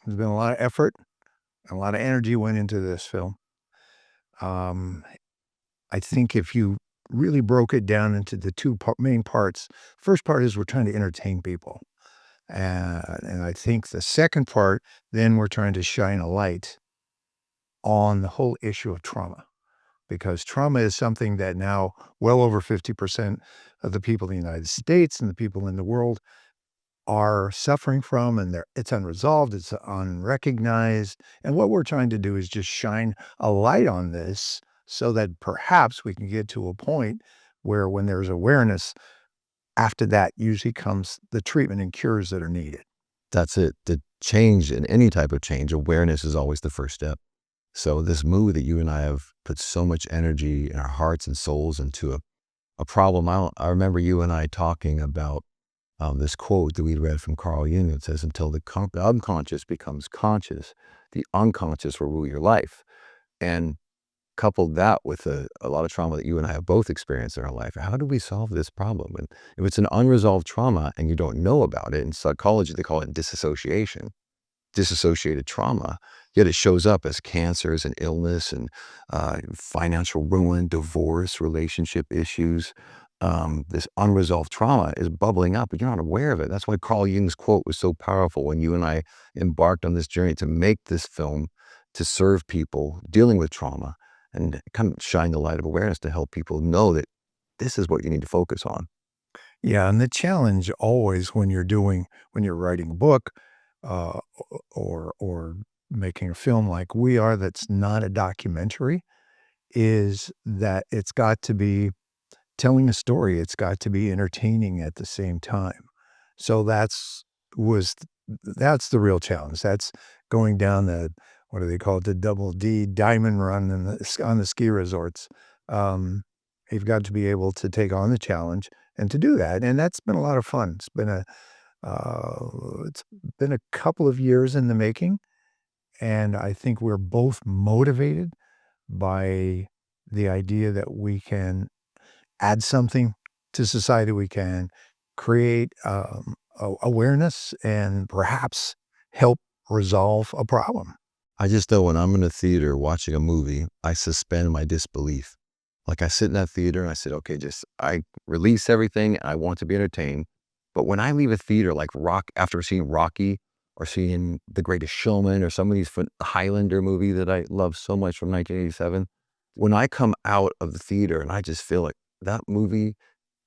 There's been a lot of effort, a lot of energy went into this film. Um, I think if you really broke it down into the main parts, first part is we're trying to entertain people. And I think the second part, then we're trying to shine a light on the whole issue of trauma, because trauma is something that now well over 50% of the people in the United States and the people in the world are suffering from, and it's unresolved, it's unrecognized. And what we're trying to do is just shine a light on this so that perhaps we can get to a point where when there's awareness, after that usually comes the treatment and cures that are needed. That's it. The change in any type of change, awareness is always the first step. So this movie that you and I have put so much energy in our hearts and souls into a problem. I remember you and I talking about this quote that we read from Carl Jung. It says, until the unconscious becomes conscious, the unconscious will rule your life. And coupled that with a lot of trauma that you and I have both experienced in our life, how do we solve this problem? And if it's an unresolved trauma and you don't know about it, in psychology, they call it disassociation, dissociated trauma, yet it shows up as cancers and illness and financial ruin, divorce, relationship issues. This unresolved trauma is bubbling up, but you're not aware of it. That's why Carl Jung's quote was so powerful when you and I embarked on this journey to make this film to serve people dealing with trauma and kind of shine the light of awareness to help people know that this is what you need to focus on. Yeah, and the challenge always when you're writing a book, or making a film like we are that's not a documentary, is that it's got to be telling a story, it's got to be entertaining at the same time. So was that's the real challenge. That's going down the what do they call it, the double D diamond run in on the ski resorts. Um, you've got to be able to take on the challenge and to do that, and that's been a lot of fun. It's been a couple of years in the making, and I think we're both motivated by the idea that we can add something to society. We can create awareness and perhaps help resolve a problem. I just know when I'm in a theater watching a movie, I suspend my disbelief. Like I sit in that theater and I said, okay, I release everything and I want to be entertained. But when I leave a theater like after seeing Rocky or seeing The Greatest Showman or some of these Highlander movie that I love so much from 1987, when I come out of the theater and I just feel like that movie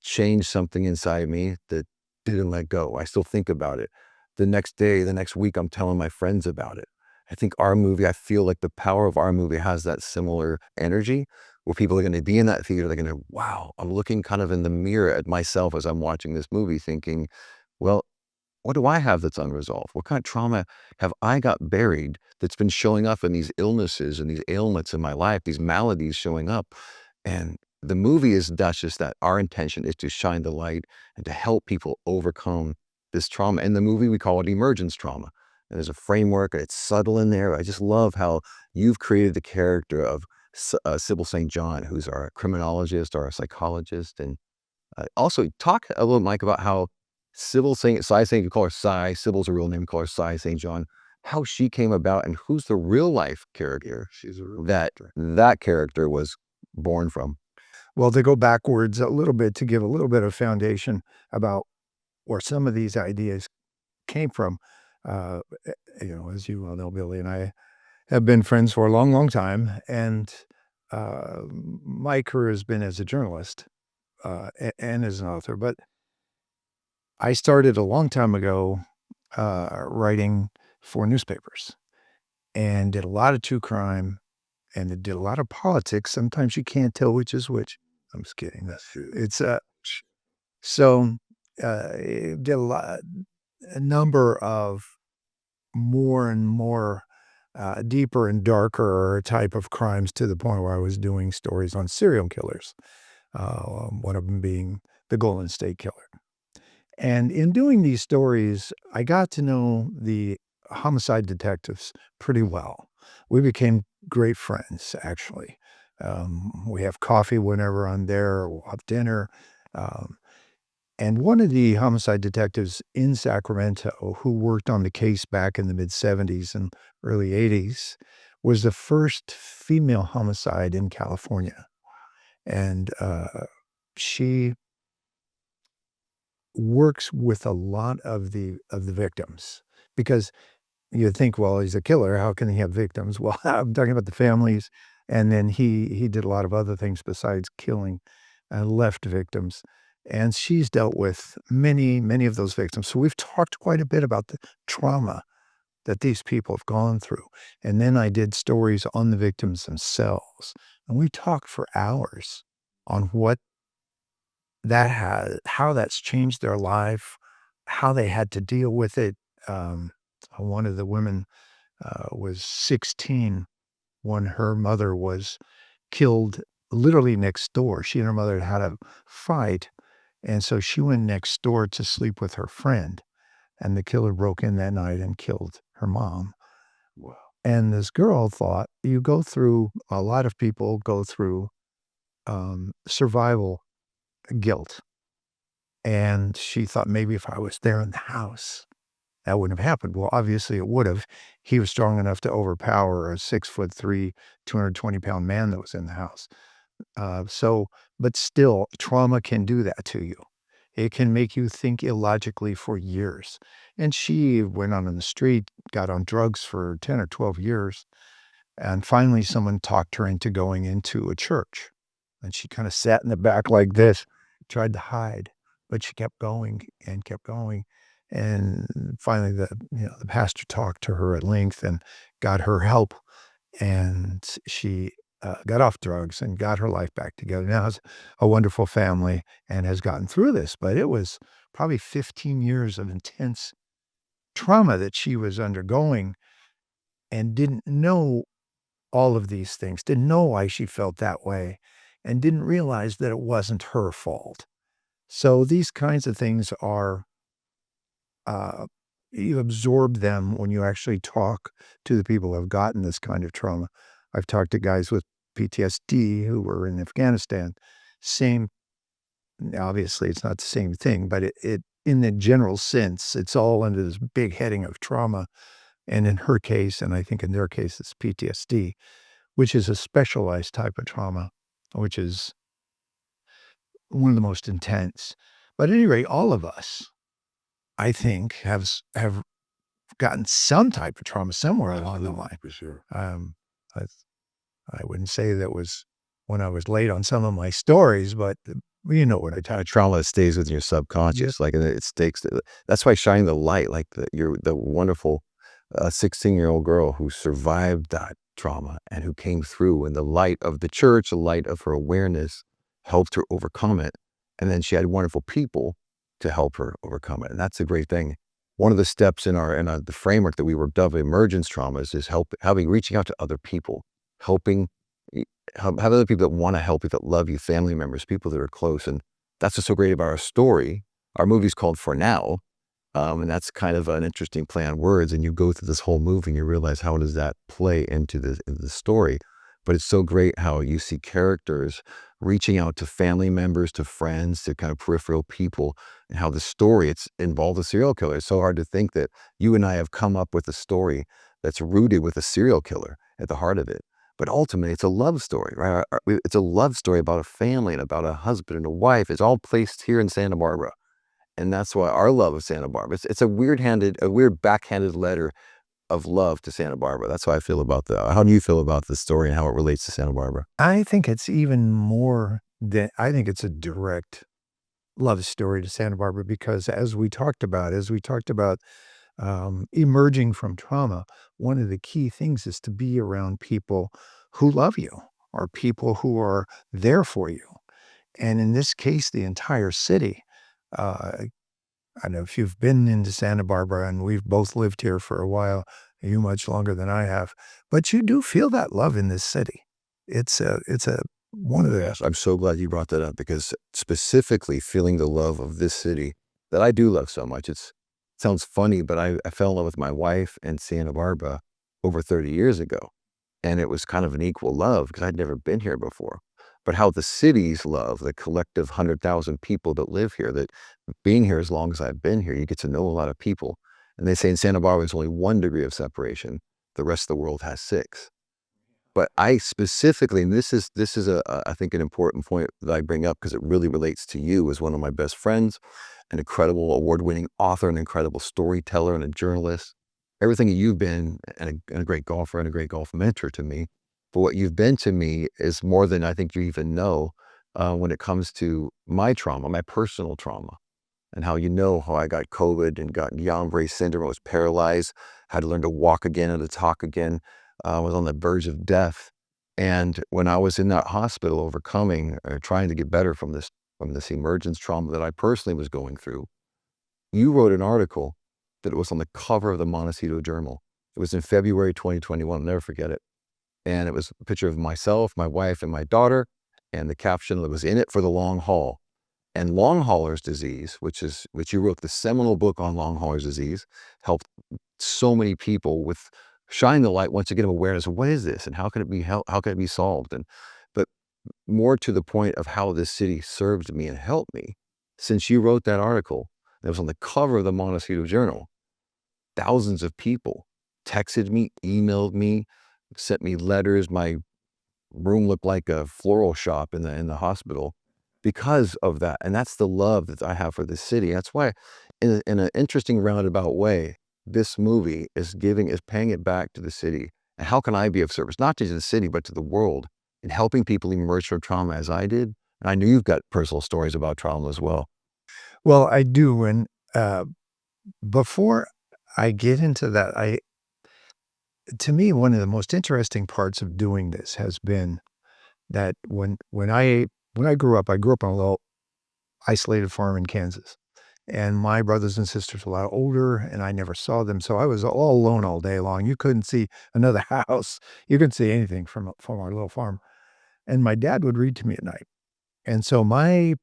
changed something inside me that didn't let go. I still think about it. The next day, the next week, I'm telling my friends about it. I feel like the power of our movie has that similar energy where people are going to be in that theater. They're going to, wow, I'm looking kind of in the mirror at myself as I'm watching this movie thinking, well, what do I have that's unresolved? What kind of trauma have I got buried that's been showing up in these illnesses and these ailments in my life, these maladies showing up? And the movie is that's just that. Our intention is to shine the light and to help people overcome this trauma. In the movie, we call it emergence trauma. And there's a framework, and it's subtle in there. I just love how you've created the character of Sybil St. John, who's our criminologist or our psychologist. And also talk a little, Mike, about how you call her Cy, Sybil's a real name, call her Cy St. John, how she came about and who's the real life character She's a real that character. that character was born from. Well, to go backwards a little bit to give a little bit of foundation about where some of these ideas came from, uh, as you well know, Billy and I have been friends for a long, long time, and my career has been as a journalist and as an author. But I started a long time ago writing for newspapers and did a lot of true crime and did a lot of politics. Sometimes you can't tell which is which. I'm just kidding. That's true. It's so did a number of more and more deeper and darker type of crimes to the point where I was doing stories on serial killers. One of them being the Golden State Killer. And in doing these stories, I got to know the homicide detectives pretty well. We became great friends, actually. We have coffee whenever I'm there, or we'll have dinner. Um, And one of the homicide detectives in Sacramento who worked on the case back in the mid-70s and early '80s was the first female homicide in California. And, she works with a lot of the victims because you'd think, "Well, he's a killer, how can he have victims?" Well, I'm talking about the families, and then he did a lot of other things besides killing, left victims, and she's dealt with many, many of those victims, so we've talked quite a bit about the trauma that these people have gone through, and then I did stories on the victims themselves, and we talked for hours on what that has how that's changed their life, how they had to deal with it. One of the women was 16 when her mother was killed literally next door. She and her mother had a fight, and so she went next door to sleep with her friend, and the killer broke in that night and killed her mom. Wow. And this girl thought you go through a lot of people go through survival guilt. And she thought maybe if I was there in the house, that wouldn't have happened. Well, obviously it would have. He was strong enough to overpower a 6'3", 220-pound man that was in the house. But still, trauma can do that to you. It can make you think illogically for years. And she went on in the street, got on drugs for 10 or 12 years, and finally someone talked her into going into a church. And she kinda sat in the back like this, tried to hide, but she kept going and kept going. And finally, the pastor talked to her at length and got her help, and she, got off drugs and got her life back together. Now has a wonderful family and has gotten through this, but it was probably 15 years of intense trauma that she was undergoing and didn't know all of these things, didn't know why she felt that way, and didn't realize that it wasn't her fault. So these kinds of things are, uh, you absorb them when you actually talk to the people who have gotten this kind of trauma. I've talked to guys with PTSD who were in Afghanistan. Same, obviously, it's not the same thing, but it in the general sense, it's all under this big heading of trauma. And in her case, and I think in their case, it's PTSD, which is a specialized type of trauma, which is one of the most intense. But at any rate, all of us, I think, have gotten some type of trauma somewhere along the line. For sure. I I wouldn't say that was when I was late on some of my stories, but you know what I talk. Trauma stays within your Yeah. subconscious, like, and it stakes. That's why shining the light, like the wonderful 16-year-old girl who survived that trauma and who came through, and the light of the church, the light of her awareness, helped her overcome it. And then she had wonderful people to help her overcome it, and that's a great thing. One of the steps in the framework that we worked up, emergence traumas, is helping reaching out to other people, helping have other people that want to help you, that love you, family members, people that are close. And that's what's so great about our story. Our movie's called For Now, and that's kind of an interesting play on words. And you go through this whole movie and you realize how does that play into the story. But it's so great how you see characters reaching out to family members, to friends, to kind of peripheral people, and how the story, it's involved a serial killer. It's so hard to think that you and I have come up with a story that's rooted with a serial killer at the heart of it. But ultimately, it's a love story, right? It's a love story about a family and about a husband and a wife. It's all placed here in Santa Barbara. And that's why our love of Santa Barbara, it's a weird backhanded letter of love to Santa Barbara. That's how I feel about how do you feel about the story and how it relates to Santa Barbara? I think it's even more than I think it's a direct love story to Santa Barbara because as we talked about emerging from trauma, one of the key things is to be around people who love you or people who are there for you. And in this case, the entire city. Uh, I know if you've been into Santa Barbara, and we've both lived here for a while, you much longer than I have, but you do feel that love in this city. It's a one of the Yes, I'm so glad you brought that up because specifically feeling the love of this city that I do love so much. It sounds funny, but I fell in love with my wife in Santa Barbara over 30 years ago. And it was kind of an equal love because I'd never been here before. but how the city's love, the collective 100,000 people that live here, that being here as long as I've been here, you get to know a lot of people. And they say in Santa Barbara, there's only 1 degree of separation. The rest of the world has 6. But I specifically, and this is I think an important point that I bring up because it really relates to you as one of my best friends, an incredible award-winning author, an incredible storyteller, and a journalist. Everything that you've been, and a great golfer and a great golf mentor to me. But what you've been to me is more than I think you even know when it comes to my trauma, my personal trauma, and how I got COVID and got Guillain-Barré syndrome. I was paralyzed, had to learn to walk again and to talk again. Was on the verge of death. And when I was in that hospital overcoming, trying to get better from this emergence trauma that I personally was going through, you wrote an article that was on the cover of the Montecito Journal. It was in February 2021. I'll never forget it. And it was a picture of myself, my wife, and my daughter, and the caption that was in it for the long haul. And long haulers disease, which you wrote the seminal book on long haulers disease, helped so many people with shine the light once again of awareness of what is this and how can it be how can it be solved. And but more to the point of how this city served me and helped me, since you wrote that article that was on the cover of the Montecito Journal, thousands of people texted me, emailed me, sent me letters. My room looked like a floral shop in the hospital because of that. And that's the love that I have for this city. That's why, in an interesting roundabout way, this movie is paying it back to the city. And how can I be of service, not just to the city, but to the world, in helping people emerge from trauma as I did? And I know you've got personal stories about trauma as well. Well, I do, and, before I get into that, to me, one of the most interesting parts of doing this has been that when I grew up, I grew up on a little isolated farm in Kansas, and my brothers and sisters were a lot older, and I never saw them, so I was all alone all day long. You couldn't see another house. You couldn't see anything from our little farm, and my dad would read to me at night, and so my,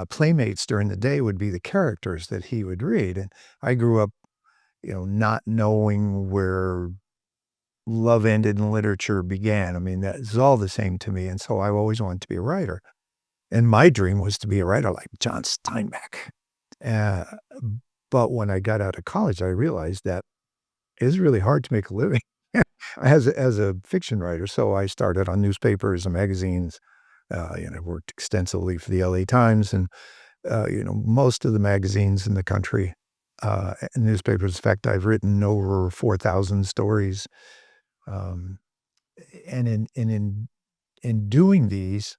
playmates during the day would be the characters that he would read, and I grew up, not knowing where love ended and literature began. I mean, that's all the same to me, and so I always wanted to be a writer, and my dream was to be a writer like John Steinbeck. Uh, but when I got out of college, I realized that it's really hard to make a living as a fiction writer, so I started on newspapers and magazines. Worked extensively for the LA Times and, most of the magazines in the country, and newspapers. In fact, I've written over 4,000 stories, um, and in doing these,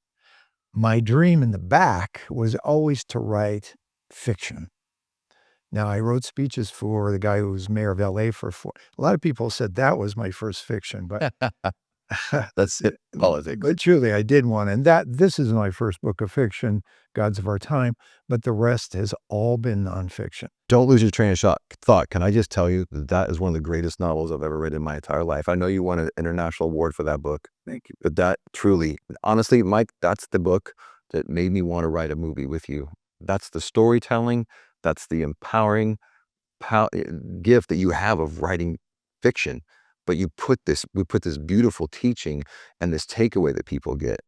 my dream in the back was always to write fiction. Now, I wrote speeches for the guy who was mayor of LA for a lot of people said that was my first fiction, but That's it, politics. but truly, I did one, and this is my first book of fiction, Gods of Our Time, but the rest has all been nonfiction. Don't lose your train of thought. Can I just tell you that that is one of the greatest novels I've ever read in my entire life? I know you won an international award for that book. Thank you. But that truly, honestly, Mike, that's the book that made me want to write a movie with you. That's the storytelling. That's the empowering pow- gift that you have of writing fiction. But we put this beautiful teaching and this takeaway that people get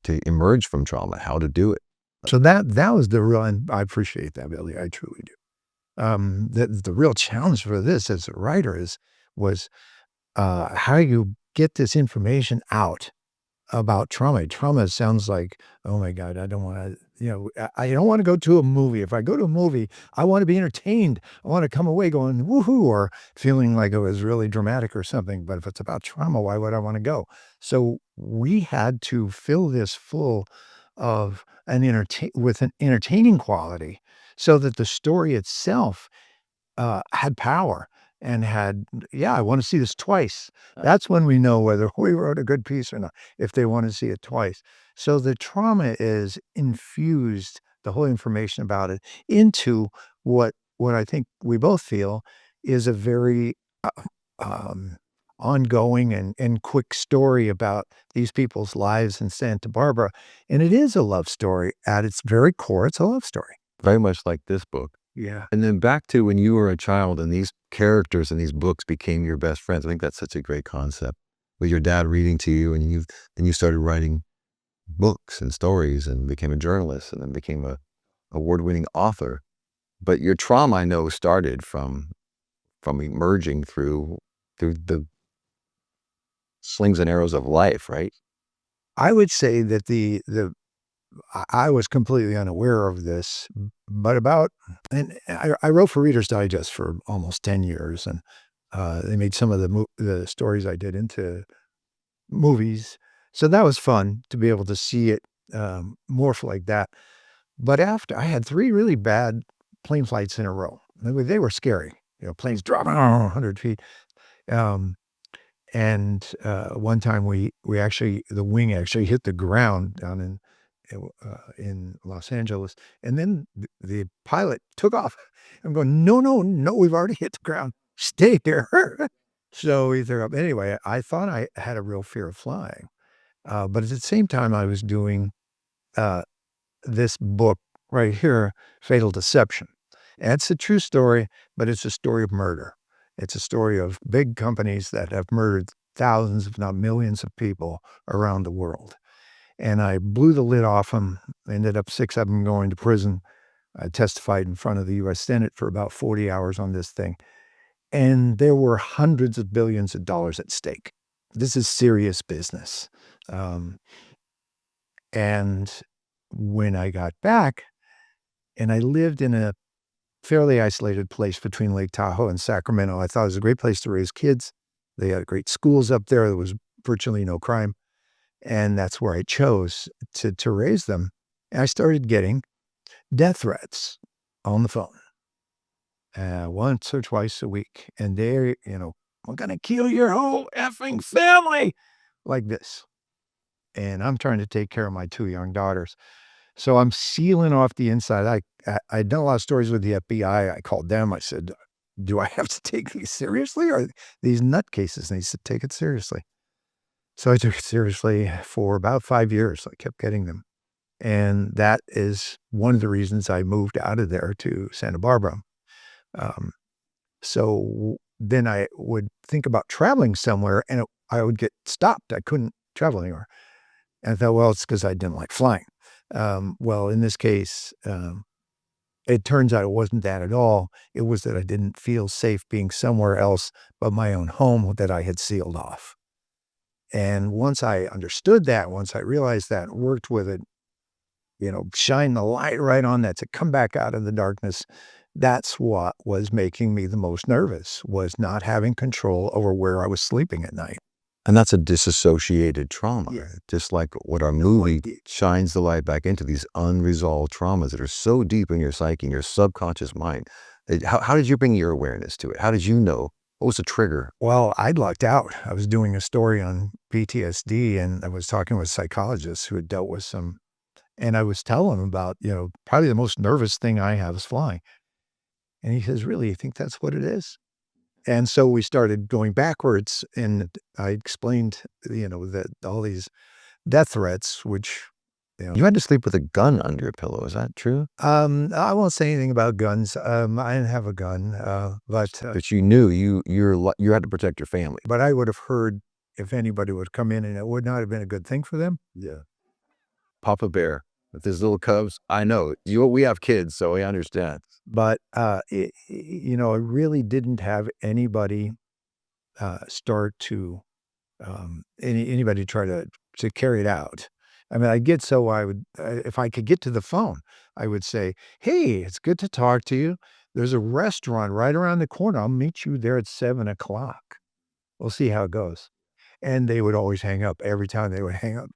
to emerge from trauma, how to do it. So that was the real, and I appreciate that, Billy, I truly do. The real challenge for this as a writer was, how you get this information out about trauma. Trauma sounds like, "Oh my god, I don't wanna," I don't wanna go to a movie. If I go to a movie, I wanna be entertained. I wanna come away going, "Woohoo," or feeling like it was really dramatic or something, but if it's about trauma, why would I wanna go? So, we had to fill this full of an entertaining quality so that the story itself had power and had, "Yeah, I wanna see this twice." That's when we know whether we wrote a good piece or not, if they wanna see it twice. So the trauma is infused, the whole information about it, into what I think we both feel is a very, um, ongoing and quick story about these people's lives in Santa Barbara, and it is a love story. At its very core, it's a love story. Very much like this book. Yeah. And then back to when you were a child and these characters in these books became your best friends. I think that's such a great concept with your dad reading to you and you started writing books and stories and became a journalist and then became a award-winning author. But your trauma, I know, started from emerging through the slings and arrows of life, right? I would say that I was completely unaware of this, but and I wrote for Reader's Digest for almost 10 years, and, they made some of the stories I did into movies, so that was fun to be able to see it, morph like that. But after I had 3 really bad plane flights in a row. They were scary, planes dropping 100 feet, um, and, one time we actually the wing actually hit the ground down in Los Angeles, and then the pilot took off. I'm going, "No, no, no, we've already hit the ground. Stay here." So we threw up. Anyway, I thought I had a real fear of flying, but at the same time, I was doing, uh, this book right here, Fatal Deception. And it's a true story, but it's a story of murder. It's a story of big companies that have murdered thousands, if not millions of people around the world. And I blew the lid off them, ended up 6 of them going to prison. I testified in front of the US Senate for about 40 hours on this thing, and there were hundreds of billions of dollars at stake. This is serious business. Um, and when I got back and I lived in a fairly isolated place between Lake Tahoe and Sacramento, I thought it was a great place to raise kids. They had great schools up there. There was virtually no crime, and that's where I chose to raise them. And I started getting death threats on the phone, once or twice a week, and they're, "I'm gonna kill your whole effing family," like this, and I'm trying to take care of my 2 young daughters. So I'm sealing off the inside. I'd done a lot of stories with the FBI. I called them. I said, "Do I have to take these seriously, or these nutcases?" And they said, "Take it seriously." So I took it seriously for about 5 years. I kept getting them, and that is one of the reasons I moved out of there to Santa Barbara. Um, so then I would think about traveling somewhere, and I would get stopped. I couldn't travel anywhere. And I thought, well, it's because I didn't like flying. Well, in this case, it turns out it wasn't that at all. It was that I didn't feel safe being somewhere else but my own home that I had sealed off. And once I understood that, once I realized that, worked with it, shine the light right on that to come back out of the darkness, that's what was making me the most nervous, was not having control over where I was sleeping at night. And that's a disassociated trauma, Yeah. just like what our No movie idea. shines the light back into these unresolved traumas that are so deep in your psyche, in your subconscious mind. How did you bring your awareness to it? How did you know? What was the trigger? Well, I'd lucked out. I was doing a story on PTSD, and I was talking with psychologists who had dealt with some, and I was telling him about, probably the most nervous thing I have is flying. And he says, "Really, you think that's what it is?" And so we started going backwards, and I explained, that all these death threats, which, You had to sleep with a gun under your pillow, is that true? I won't say anything about guns. I didn't have a gun, But you knew you had to protect your family. but I would have heard if anybody would come in, and it would not have been a good thing for them. Yeah. Papa Bear with his little cubs. I know. We have kids, so we understand. But, I really didn't have anybody, start to, anybody try to carry it out. I mean, I get so I would, if I could get to the phone, I would say, "Hey, it's good to talk to you. There's a restaurant right around the corner. I'll meet you there at 7 o'clock. We'll see how it goes." And they would always hang up every time they would hang up.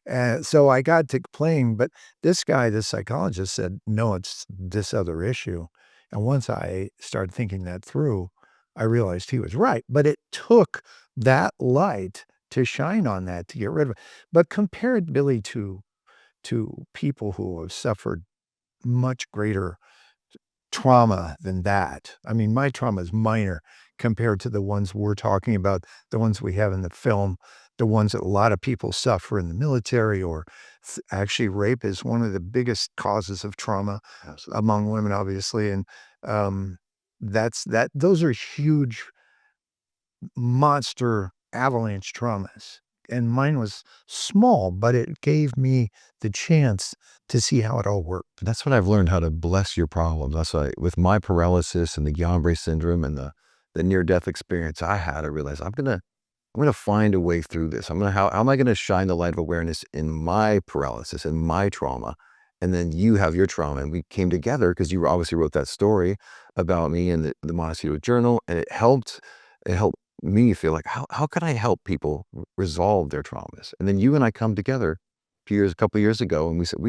And so I got to playing, but this guy, this psychologist said, "No, it's this other issue." And once I started thinking that through, I realized he was right. But it took that light to shine on that to get rid of it. But compared, Billy, to people who have suffered much greater trauma than that. I mean, my trauma is minor compared to the ones we're talking about, the ones we have in the film, the ones that a lot of people suffer in the military, or actually rape is one of the biggest causes of trauma among women, obviously. And um, those are huge monster avalanche traumas. and mine was small, but it gave me the chance to see how it all worked. That's what I've learned, how to bless your problems. That's why with my paralysis and the Guillain-Barré syndrome and the near-death experience I had, I realized I'm gonna find a way through this. How am I gonna shine the light of awareness in my paralysis and my trauma? And then you have your trauma. And we came together because you obviously wrote that story about me in the Montecito Journal. And it helped me feel like, how can I help people resolve their traumas? And then you and I come together a couple of years ago, and we said,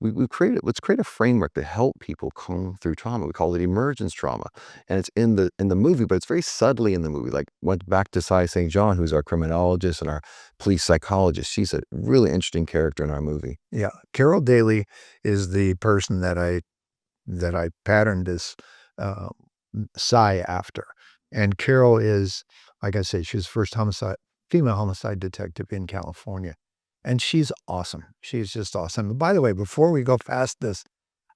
let's create a framework to help people come through trauma. We call it emergence trauma. And it's in the movie, but it's very subtly in the movie. Like, went back to Cy St. John, who's our criminologist and our police psychologist. She's a really interesting character in our movie. Yeah, Carol Daly is the person that I patterned this, uh, Psy after, and Carol is, like I say, she's the first female homicide detective in California, and she's awesome. She's just awesome. And by the way, before we go past this,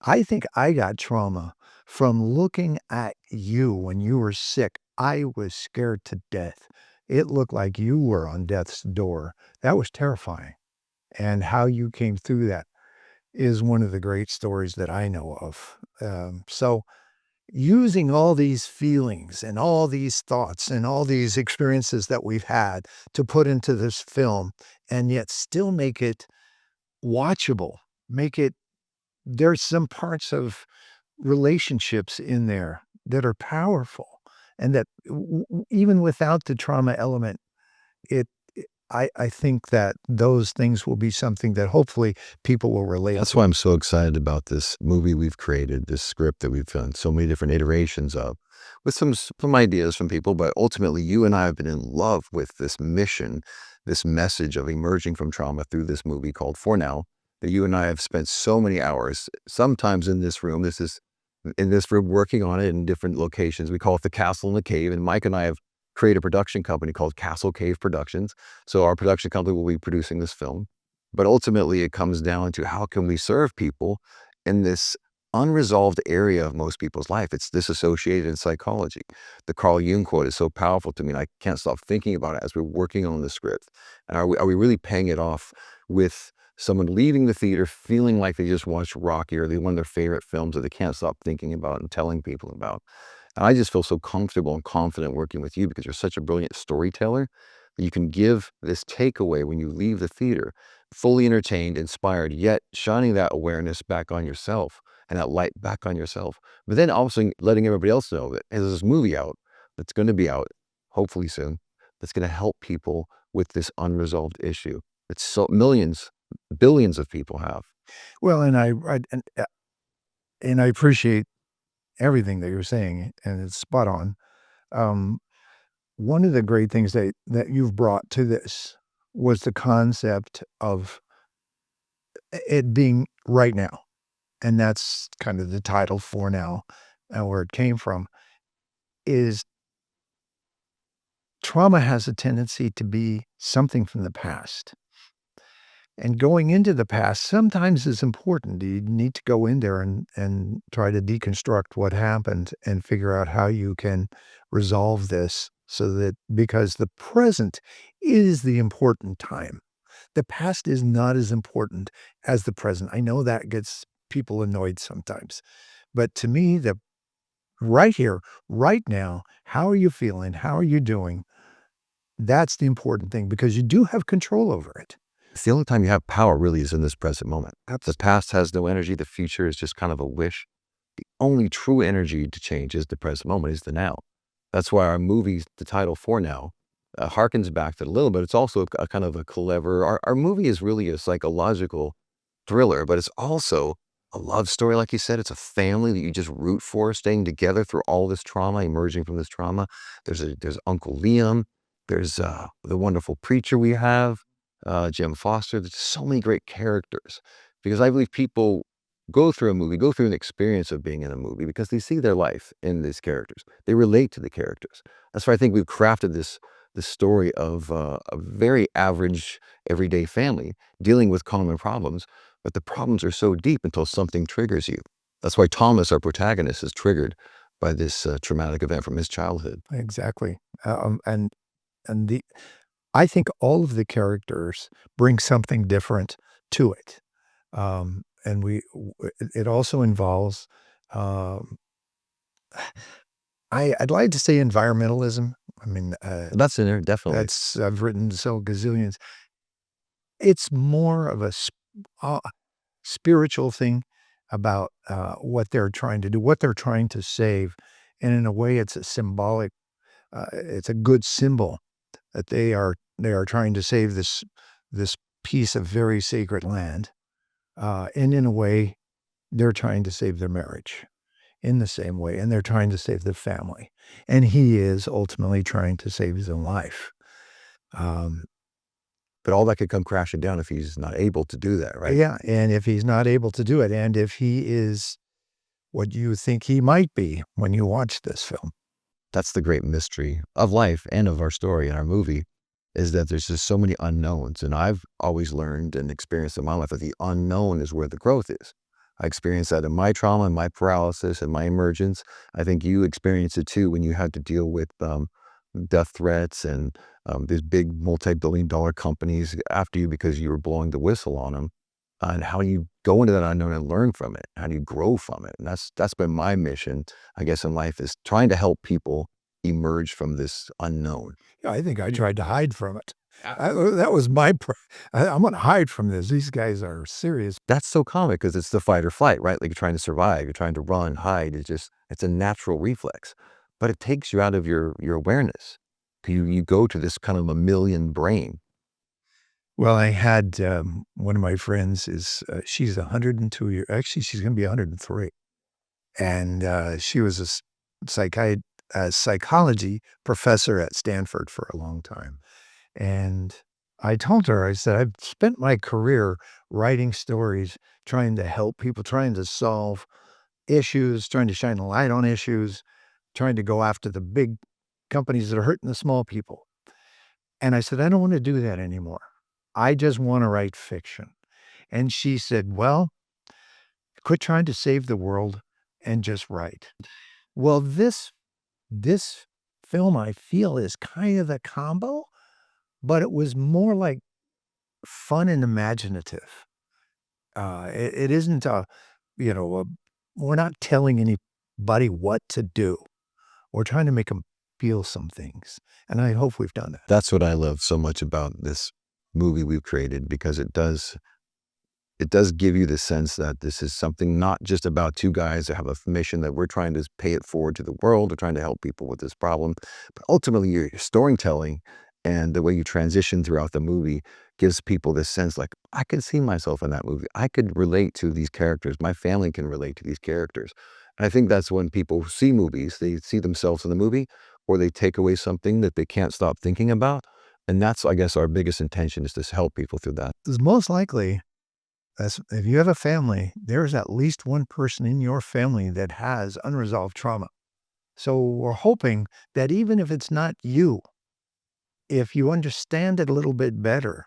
I think I got trauma from looking at you when you were sick. I was scared to death. It looked like you were on death's door. That was terrifying, and how you came through that is one of the great stories that I know of. So using all these feelings and all these thoughts and all these experiences that we've had to put into this film and yet still make it watchable, make it, there's some parts of relationships in there that are powerful and that even without the trauma element, it, I think that those things will be something that hopefully people will relate That's to. why I'm so excited about this movie we've created, this script that we've done so many different iterations of, with some ideas from people. But ultimately, you and I have been in love with this mission, this message of emerging from trauma through this movie called For Now, that you and I have spent so many hours, sometimes in this room. This is in this room working on it in different locations. We call it the Castle and the Cave. And Mike and I have created a production company called Castle Cave Productions. So our production company will be producing this film. But ultimately, it comes down to how can we serve people in this unresolved area of most people's life. It's disassociated in psychology. The Carl Jung quote is so powerful to me, and I can't stop thinking about it as we're working on the script. And are we really paying it off with someone leaving the theater feeling like they just watched Rocky or one of their favorite films that they can't stop thinking about and telling people about? And I just feel so comfortable and confident working with you because you're such a brilliant storyteller that you can give this takeaway when you leave the theater, fully entertained, inspired, yet shining that awareness back on yourself and that light back on yourself. But then also letting everybody else know that there's this movie out that's going to be out, hopefully soon, that's going to help people with this unresolved issue. It's so millions, billions of people have. Well, and I appreciate everything that you're saying, and it's spot on. Um, One of the great things that you've brought to this was the concept of it being right now, and that's kind of the title For Now, and where it came from, is trauma has a tendency to be something from the past. And going into the past sometimes is important. You need to go in there and try to deconstruct what happened and figure out how you can resolve this so that because the present is the important time. The past is not as important as the present. I know that gets people annoyed sometimes. But to me, the right here, right now, how are you feeling? How are you doing? That's the important thing because you do have control over it. It's the only time you have power really is in this present moment. The That's past has no energy. The future is just kind of a wish. The only true energy to change is the present moment, is the now. That's why our movie, the title For Now, harkens back to it a little bit. It's also a kind of a clever, our movie is really a psychological thriller, but it's also a love story. Like you said, it's a family that you just root for, staying together through all this trauma, emerging from this trauma. There's Uncle Liam. There's the wonderful preacher we have, Jim Foster. There's so many great characters because I believe people go through a movie, go through an experience of being in a movie because they see their life in these characters. They relate to the characters. That's why I think we've crafted this story of a very average, everyday family dealing with common problems, but the problems are so deep until something triggers you. That's why Thomas, our protagonist, is triggered by this traumatic event from his childhood. exactly. And the I think all of the characters bring something different to it. And it also involves, um, I'd like to say environmentalism. I mean, That's in there, definitely. that's I've written so gazillions. It's more of a uh, spiritual thing about, what they're trying to do, what they're trying to save, and in a way, it's a symbolic, it's a good symbol that they are trying to save this piece of very sacred land, and in a way, they're trying to save their marriage in the same way, and they're trying to save the family, and he is ultimately trying to save his own life. Um, But all that could come crashing down if he's not able to do that, right? yeah, and if he's not able to do it, and if he is what you think he might be when you watch this film. That's the great mystery of life and of our story and our movie, is that there's just so many unknowns. And I've always learned and experienced in my life that the unknown is where the growth is. I experienced that in my trauma and my paralysis and my emergence. I think you experienced it too when you had to deal with death threats and these big multi-billion dollar companies after you because you were blowing the whistle on them, and how you go into that unknown and learn from it. How do you grow from it? And that's been my mission, I guess, in life, is trying to help people emerge from this unknown. Yeah, I think I tried to hide from it. That was my I'm gonna hide from this. These guys are serious. That's so common because it's the fight or flight, right? Like, you're trying to survive, you're trying to run, hide. It's a natural reflex, but it takes you out of your awareness. You go to this kind of mammalian brain. Well, I had, one of my friends she's 102 actually, she's gonna be 103, and, she was a psychology professor at Stanford for a long time, and I told her, I said, "I've spent my career writing stories, trying to help people, trying to solve issues, trying to shine a light on issues, trying to go after the big companies that are hurting the small people." And I said, "I don't wanna do that anymore. I just wanna write fiction." And she said, "Well, quit trying to save the world and just write." Well, this film, I feel, is kind of a combo, but it was more like fun and imaginative. It isn't we're not telling anybody what to do. We're trying to make them feel some things, and I hope we've done that. That's what I love so much about this movie we've created, because it does give you the sense that this is something not just about two guys that have a mission that we're trying to pay it forward to the world or trying to help people with this problem. But ultimately, your storytelling and the way you transition throughout the movie gives people this sense like, I could see myself in that movie. I could relate to these characters. My family can relate to these characters. And I think that's when people see movies, they see themselves in the movie, or they take away something that they can't stop thinking about. And that's, I guess, our biggest intention, is to help people through that. 'Cause most likely, if you have a family, there's at least one person in your family that has unresolved trauma. So we're hoping that even if it's not you, if you understand it a little bit better,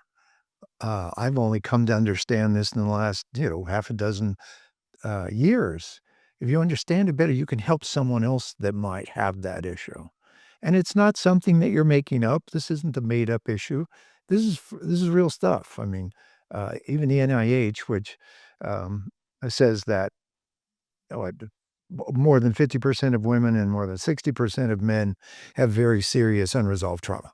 I've only come to understand this in the last, half a dozen years. If you understand it better, you can help someone else that might have that issue. And it's not something that you're making up. This isn't a made up issue. This is real stuff. I mean, even the NIH, which um, says that more than 50% of women and more than 60% of men have very serious unresolved trauma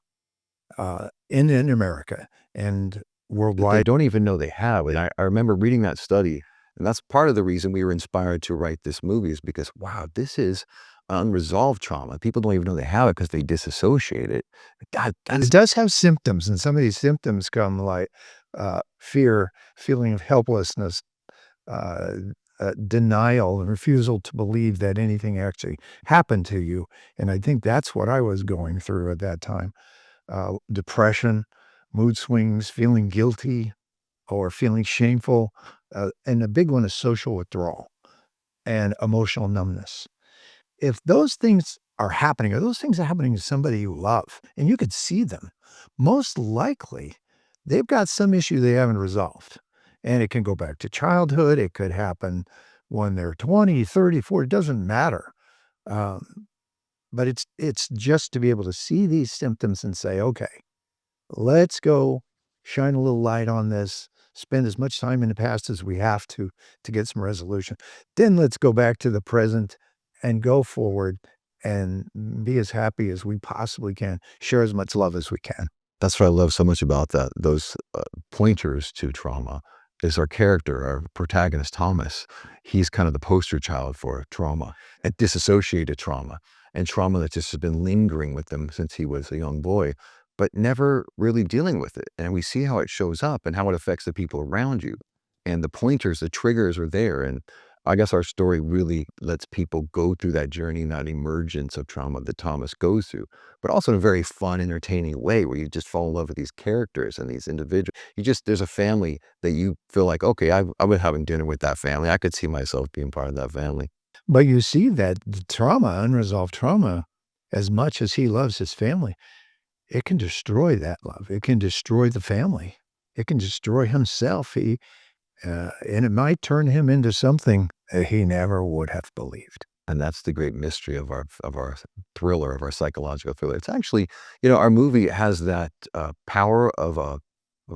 in America and That they worldwide. don't even know they have. And I remember reading that study, and that's part of the reason we were inspired to write this movie, is because, wow, this is unresolved trauma. People don't even know they have it because they disassociate it. God, It that's does have symptoms, and some of these symptoms come like fear, feeling of helplessness, uh, denial, and refusal to believe that anything actually happened to you. And I think that's what I was going through at that time. Depression, mood swings, feeling guilty or feeling shameful. And the big one is social withdrawal and emotional numbness. If those things are happening, or those things are happening to somebody you love, and you could see them, most likely they've got some issue they haven't resolved. And it can go back to childhood. It could happen when they're 20, 30, 40, it doesn't matter. Um, but it's just to be able to see these symptoms and say, okay, Let's go shine a little light on this, spend as much time in the past as we have to get some resolution. Then let's go back to the present and go forward and be as happy as we possibly can, share as much love as we can. That's what I love so much about that. Those pointers to trauma is our character, our protagonist, Thomas. He's kind of the poster child for trauma and disassociated trauma and trauma that just has been lingering with him since he was a young boy, but never really dealing with it. And we see how it shows up and how it affects the people around you. And the pointers, the triggers are there. And I guess our story really lets people go through that journey, that emergence of trauma that Thomas goes through, but also in a very fun, entertaining way where you just fall in love with these characters and these individuals. There's a family that you feel like, okay, I've been having dinner with that family. I could see myself being part of that family. But you see that the trauma, unresolved trauma, as much as he loves his family, it can destroy that love. It can destroy the family. It can destroy himself. And it might turn him into something that he never would have believed. And that's the great mystery of our thriller, of our psychological thriller. It's actually, our movie has that power of a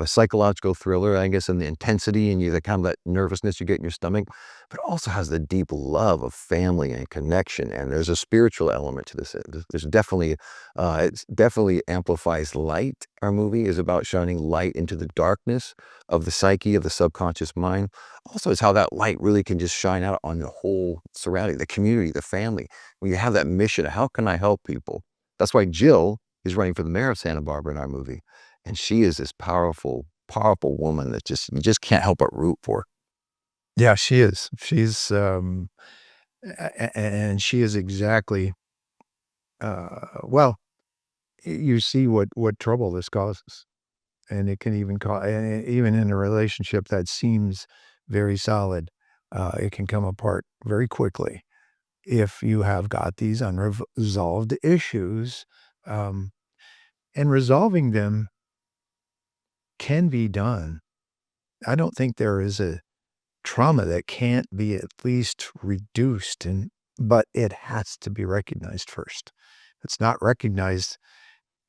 psychological thriller, I guess, and the intensity and the kind of that nervousness you get in your stomach, but it also has the deep love of family and connection. And there's a spiritual element to this. There's definitely, it definitely amplifies light. Our movie is about shining light into the darkness of the psyche, of the subconscious mind. Also, it's how that light really can just shine out on the whole surrounding, the community, the family. When you have that mission, how can I help people? That's why Jill is running for the mayor of Santa Barbara in our movie. And she is this powerful, powerful woman that you just can't help but root for. Yeah, she is. And she is exactly, well, you see what trouble this causes. And it can even cause, even in a relationship that seems very solid, it can come apart very quickly if you have got these unresolved issues. Um, and resolving them can be done. I don't think there is a trauma that can't be at least reduced, but it has to be recognized first. If it's not recognized,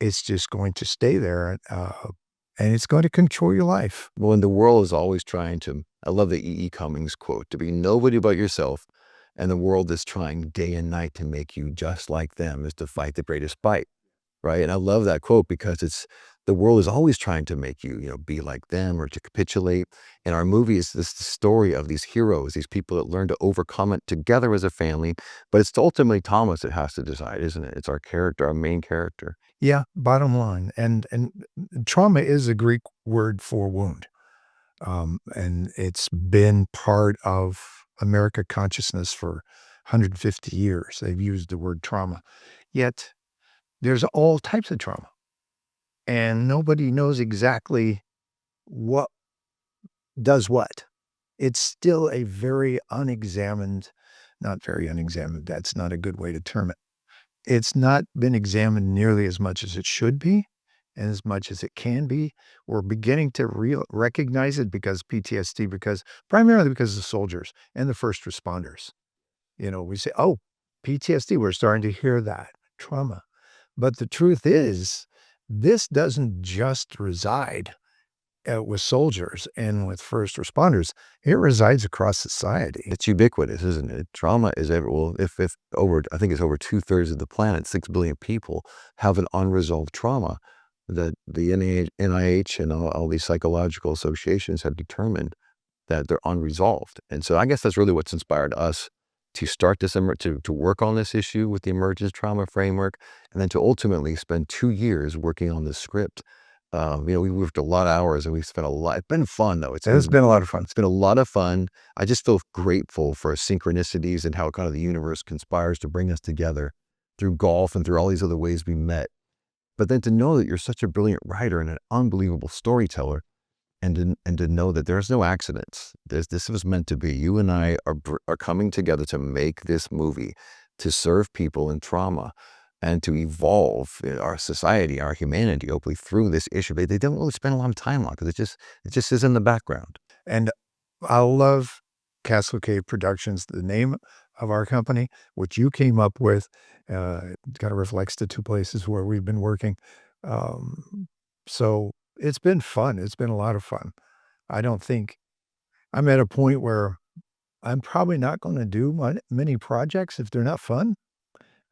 it's just going to stay there, and it's going to control your life. Well, and the world is always trying to, I love the E. E. Cummings quote, to be nobody but yourself. And the world is trying day and night to make you just like them, is to fight the greatest fight. Right? And I love that quote because the world is always trying to make you, be like them or to capitulate. And our movie is this story of these heroes, these people that learn to overcome it together as a family. But it's ultimately Thomas that has to decide, isn't it? It's our character, our main character. Yeah, bottom line, and trauma is a Greek word for wound, and it's been part of America consciousness for 150 years. They've used the word trauma, yet there's all types of trauma, and nobody knows exactly what does what. It's still a very unexamined, not very unexamined, that's not a good way to term it. It's not been examined nearly as much as it should be and as much as it can be. We're beginning to recognize it because PTSD, because primarily because of soldiers and the first responders. We say, oh, PTSD, we're starting to hear that trauma. But the truth is, this doesn't just reside with soldiers and with first responders. It resides across society. It's ubiquitous, isn't it? Trauma is every, well, if over, I think it's over 2/3 of the planet, 6 billion people have an unresolved trauma that the NIH and all these psychological associations have determined that they're unresolved. And so I guess that's really what's inspired us to start this, to work on this issue with the emergence trauma framework, and then to ultimately spend 2 years working on this script. We worked a lot of hours and we spent a lot. It's been fun though. It's been a lot of fun. It's been a lot of fun. I just feel grateful for synchronicities and how kind of the universe conspires to bring us together through golf and through all these other ways we met. But then to know that you're such a brilliant writer and an unbelievable storyteller, and to know that there's no accidents. This was meant to be. You and I are coming together to make this movie, to serve people in trauma, and to evolve our society, our humanity, hopefully through this issue. But they don't really spend a lot of time on it because it just is in the background. And I love Castle Cave Productions, the name of our company, which you came up with. It kind of reflects the two places where we've been working. Um, So it's been fun. It's been a lot of fun. I don't think I'm at a point where I'm probably not gonna do many projects if they're not fun.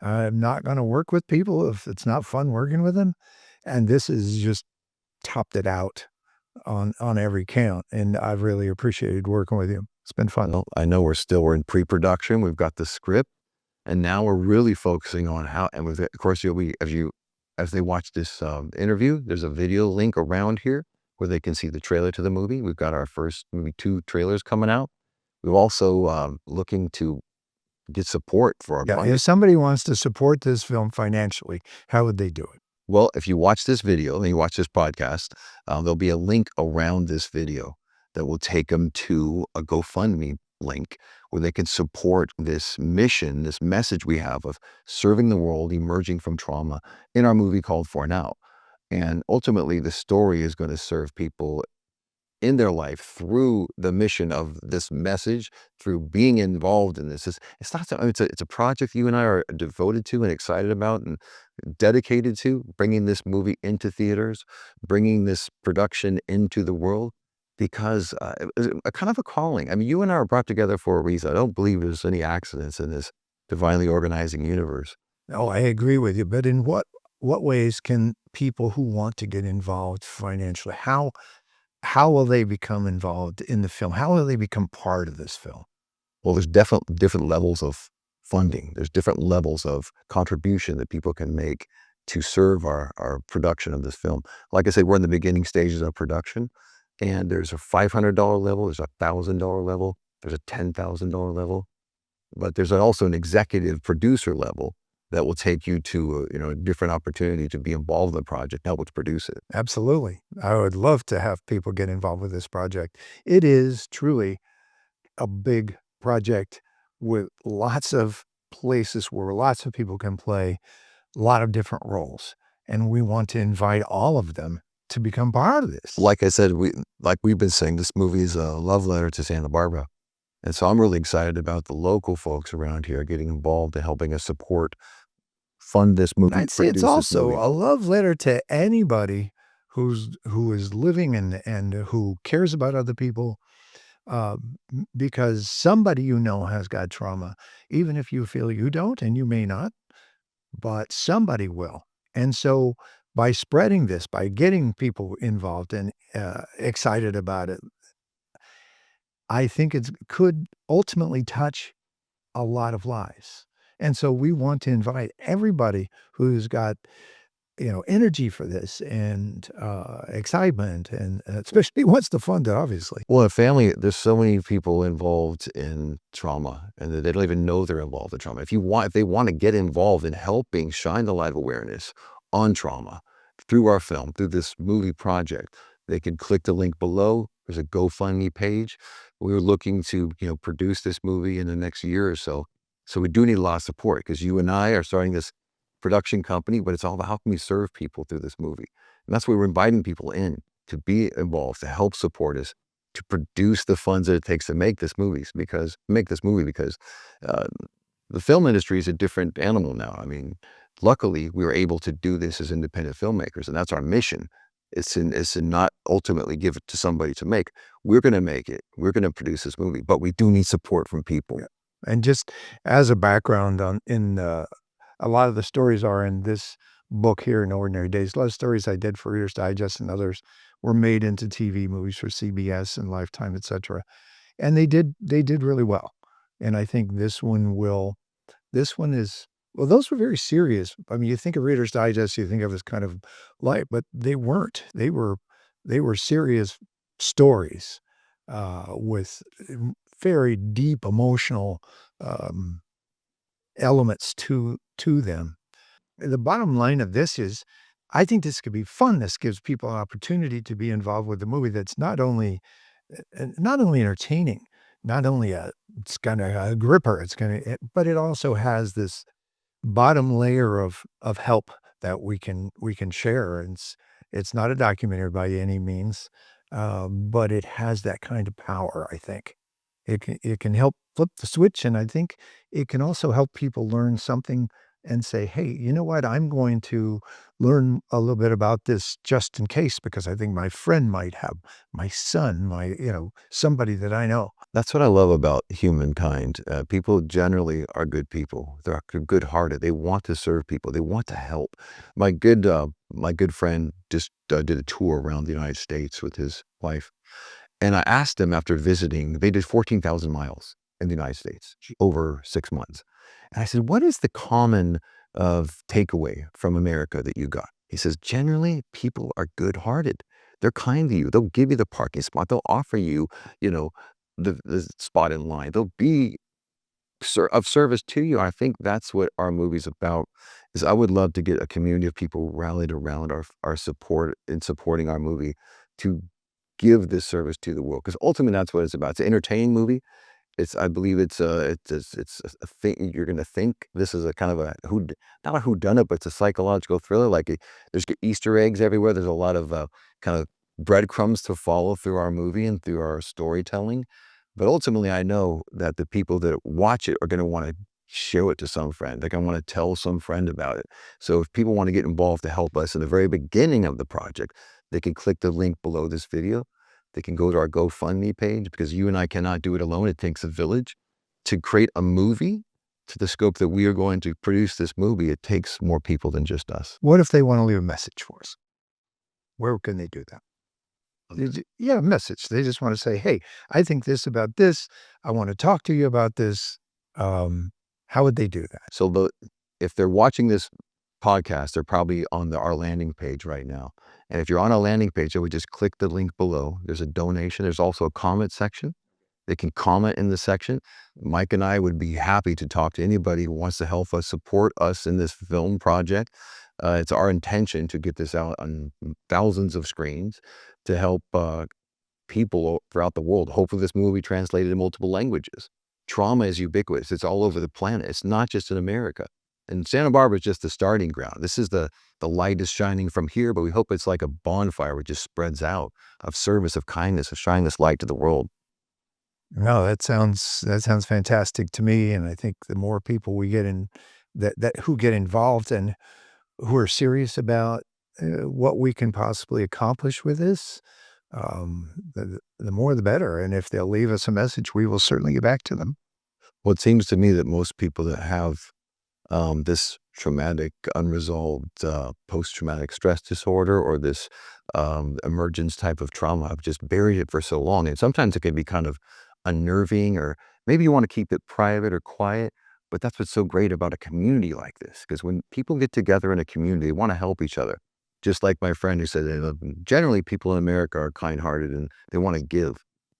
I'm not gonna work with people if it's not fun working with them, and this has just topped it out on every count, and I've really appreciated working with you. It's been fun. Well, I know we're in pre-production, we've got the script, and now we're really focusing on how and with it of course, you'll be as they watch this, interview, there's a video link around here where they can see the trailer to the movie. We've got our first maybe 2 trailers coming out. We're also, looking to get support for our Yeah, project. if somebody wants to support this film financially, how would they do it? Well, if you watch this video and you watch this podcast, there'll be a link around this video that will take them to a GoFundMe link where they can support this mission, this message we have of serving the world, emerging from trauma in our movie called For Now. And ultimately, the story is going to serve people in their life through the mission of this message, through being involved in this. It's not so, it's a project you and I are devoted to and excited about and dedicated to, bringing this movie into theaters, bringing this production into the world because it was a kind of a calling. I mean, you and I are brought together for a reason. I don't believe there's any accidents in this divinely organizing universe. Oh, I agree with you, but in what ways can people who want to get involved financially, how will they become involved in the film? How will they become part of this film? Well, there's different levels of funding. There's different levels of contribution that people can make to serve our production of this film. Like I said, we're in the beginning stages of production, and there's a $500 level, there's a $1,000 level, there's a $10,000 level, but there's also an executive producer level that will take you to a different opportunity to be involved in the project, help to produce it. Absolutely. I would love to have people get involved with this project. It is truly a big project with lots of places where lots of people can play a lot of different roles, and we want to invite all of them to become part of this. Like I said, we've been saying, this movie is a love letter to Santa Barbara. And so I'm really excited about the local folks around here getting involved and helping us fund this And movie, I'd say it's produce this also movie. a love letter to anybody who is living and who cares about other people, because somebody you know has got trauma, even if you feel you don't, and you may not, but somebody will. And so by spreading this, by getting people involved and excited about it, I think it could ultimately touch a lot of lives. And so we want to invite everybody who's got, energy for this and excitement and especially wants to fund it, obviously. Well, in family, there's so many people involved in trauma and that they don't even know they're involved in trauma. If they want to get involved in helping shine the light of awareness on trauma through our film, through this movie project, they can click the link below. There's a GoFundMe page. We're looking to, produce this movie in the next year or so. So we do need a lot of support because you and I are starting this production company, but it's all about how can we serve people through this movie. And that's why we're inviting people in to be involved, to help support us, to produce the funds that it takes to make this movie because uh, the film industry is a different animal now. I mean, luckily we were able to do this as independent filmmakers, and that's our mission. It's to not ultimately give it to somebody to make. We're going to make it. We're going to produce this movie, but we do need support from people. Yeah. And just as a background a lot of the stories are in this book here in Ordinary Days. A lot of stories I did for Reader's Digest and others were made into TV movies for CBS and Lifetime, etc. And they did really well. And I think this one is well, those were very serious. I mean, you think of Reader's Digest, you think of as kind of light, but they weren't. They were serious stories with very deep emotional um, elements to them. The bottom line of this is, I think this could be fun. This gives people an opportunity to be involved with a movie that's not only entertaining, not only it's gonna grip her, but it also has this bottom layer of help that we can share. And it's not a documentary by any means, but it has that kind of power, I think. It can help flip the switch, and I think it can also help people learn something and say, "Hey, you know what? I'm going to learn a little bit about this just in case because I think my friend might have, my son, somebody that I know." That's what I love about humankind. People generally are good people. They're good-hearted. They want to serve people. They want to help. My good friend just did a tour around the United States with his wife, and I asked him after visiting. They did 14,000 miles in the United States over 6 months, and I said, "What is the common takeaway from America that you got?" He says, "Generally, people are good-hearted. They're kind to you. They'll give you the parking spot. They'll offer you, you know." The spot in line. They'll be of service to you. I think that's what our movie's about, is I would love to get a community of people rallied around our support in supporting our movie to give this service to the world. Because ultimately, that's what it's about. It's an entertaining movie. I believe it's a thing you're gonna think this is a kind of a not a whodunit, but it's a psychological thriller, like, there's Easter eggs everywhere, there's a lot of, kind of breadcrumbs to follow through our movie and through our storytelling, but ultimately, I know that the people that watch it are gonna wanna show it to some friend, they're gonna wanna tell some friend about it, so if people wanna get involved to help us in the very beginning of the project, they can click the link below this video. They can go to our GoFundMe page because you and I cannot do it alone. It takes a village to create a movie to the scope that we are going to produce this movie. It takes more people than just us. What if they wanna leave a message for us? Where can they do that? Yeah, a message. They just wanna say, "Hey, I think this about this. I wanna talk to you about this." How would they do that? So if they're watching this podcast, they're probably on our landing page right now. And if you're on our landing page, they would just click the link below. There's a donation. There's also a comment section. They can comment in the section. Mike and I would be happy to talk to anybody who wants to help us support us in this film project. It's our intention to get this out on thousands of screens to help people throughout the world. Hopefully, this movie translated in multiple languages. Trauma is ubiquitous. It's all over the planet. It's not just in America. And Santa Barbara is just the starting ground. This is the light is shining from here, but we hope it's like a bonfire which just spreads out of service, of kindness, of shining this light to the world. No, that sounds fantastic to me, and I think the more people we get in that who get involved and who are serious about, what we can possibly accomplish with this, the more the better, and if they'll leave us a message, we will certainly get back to them. Well, it seems to me that most people that have this traumatic, unresolved post-traumatic stress disorder or this emergence type of trauma have just buried it for so long. And sometimes it can be kind of unnerving, or maybe you want to keep it private or quiet. But that's what's so great about a community like this, because when people get together in a community, they want to help each other. Just like my friend who said, generally people in America are kind-hearted and they want to give.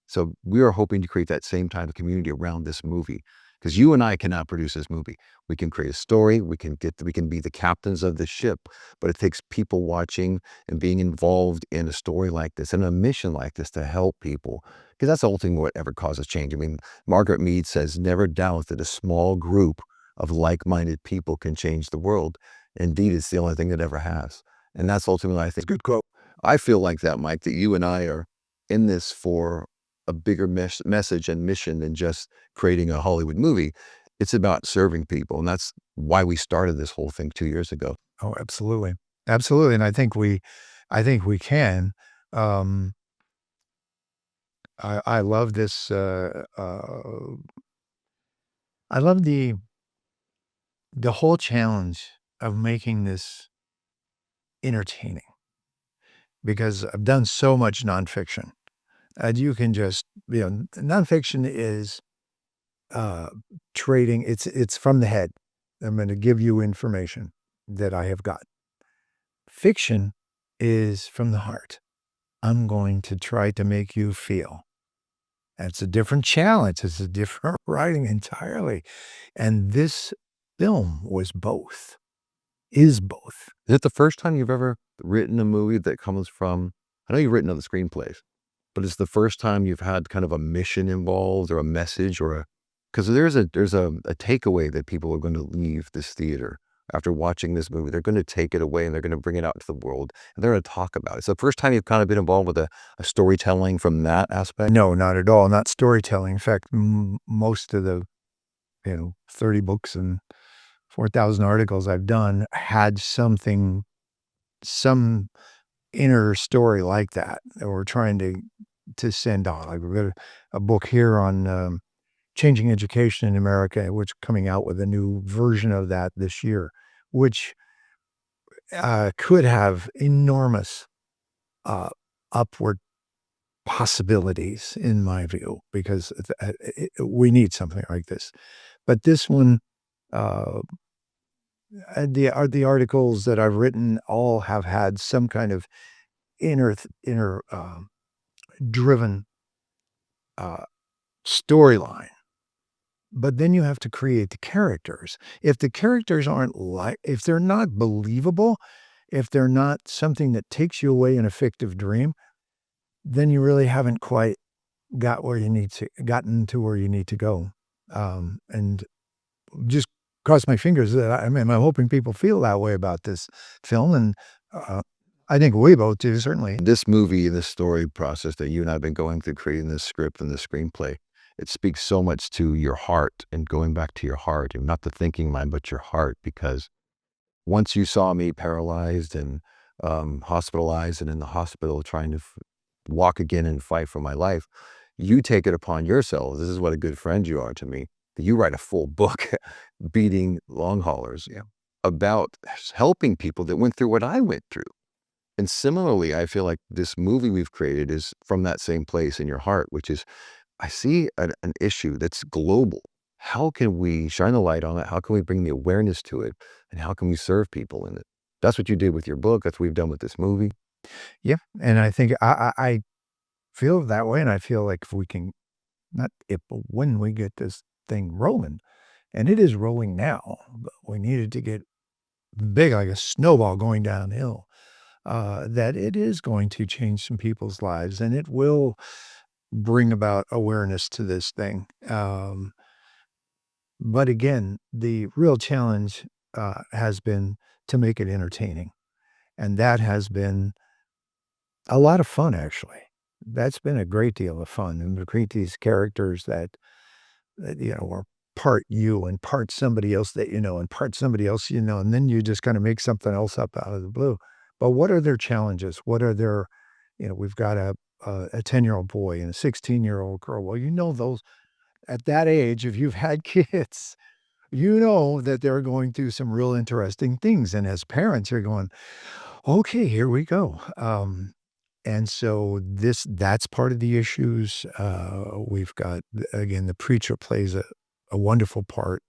So we are hoping to create that same type of community around this movie, because you and I cannot produce this movie. We can create a story, we can be the captains of the ship, but it takes people watching and being involved in a story like this and a mission like this to help people, because that's ultimately what ever causes change. I mean, Margaret Mead says, "Never doubt that a small group of like-minded people can change the world." Indeed, it's the only thing that ever has. And that's ultimately, I think, Good quote. I feel like that, Mike, that you and I are in this for a bigger message and mission than just creating a Hollywood movie. It's about serving people, and that's why we started this whole thing 2 years ago. Oh, absolutely. Absolutely, and I think we can. Um, I love this, I love the whole challenge of making this entertaining because I've done so much nonfiction. And you can just, nonfiction is uh, trading. It's from the head. I'm going to give you information that I have got. Fiction is from the heart. I'm going to try to make you feel. That's a different challenge. It's a different writing entirely. And this film was both, is both. Is it the first time you've ever written a movie that comes from, I know you've written other screenplays, but it's the first time you've had kind of a mission involved or a message or because there's a takeaway that people are going to leave this theater after watching this movie. They're going to take it away and they're going to bring it out into the world and they're going to talk about it. It's the first time you've kind of been involved with a storytelling from that aspect. No, not at all. Not storytelling. In fact, most of the 30 books and 4,000 articles I've done had something, some inner story like that we're trying to send on. Like, we've got a book here on, changing education in America, which coming out with a new version of that this year, which, could have enormous, uh, upward possibilities in my view, because we need something like this. But this one, uh, the articles that I've written all have had some kind of inner, driven, uh, storyline. But then you have to create the characters. If the characters aren't like, if they're not believable, if they're not something that takes you away in a fictive dream, then you really haven't quite gotten to where you need to go. And just cross my fingers that I mean, I'm hoping people feel that way about this film, and, uh, I think we both do, certainly. This movie, this story process that you and I have been going through creating this script and the screenplay, it speaks so much to your heart and going back to your heart, and not the thinking mind, but your heart. Because once you saw me paralyzed and hospitalized and in the hospital trying to walk again and fight for my life, you take it upon yourself. This is what a good friend you are to me. That you write a full book, beating long haulers, Yeah. about helping people that went through what I went through. And similarly, I feel like this movie we've created is from that same place in your heart, which is, I see an issue that's global. How can we shine the light on it? How can we bring the awareness to it? And how can we serve people in it? That's what you did with your book. That's what we've done with this movie. Yeah, and I think I feel that way, and I feel like if we can, not if, but when we get this thing rolling, and it is rolling now, but we need it to get big like a snowball going downhill, that it is going to change some people's lives, and it will bring about awareness to this thing. But again, the real challenge, has been to make it entertaining, and that has been a lot of fun, actually. That's been a great deal of fun, and to create these characters that, are part you and part somebody else that you know and part somebody else you know, and then you just kinda make something else up out of the blue. But what are their challenges? What are their, we've got a 10-year-old boy and a 16-year-old girl. Well, those at that age, if you've had kids, you know that they're going through some real interesting things, and as parents, you're going, "Okay, here we go." And so that's part of the issues. We've got, again, the preacher plays a wonderful part,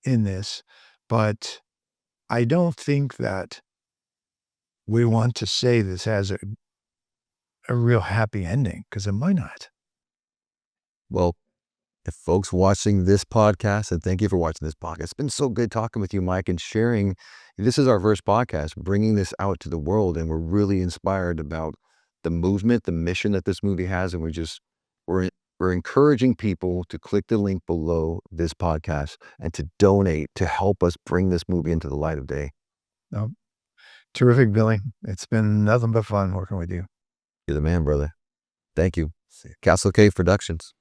in this, but I don't think that we want to say this has a real happy ending, because it might not. Well, if folks watching this podcast, and thank you for watching this podcast. It's been so good talking with you, Mike, and sharing. This is our first podcast, bringing this out to the world, and we're really inspired about the movement, the mission that this movie has, and we're we're encouraging people to click the link below this podcast and to donate to help us bring this movie into the light of day. No, terrific, Billy. It's been nothing but fun working with you. You're the man, brother. Thank you. See Castle Cave Productions.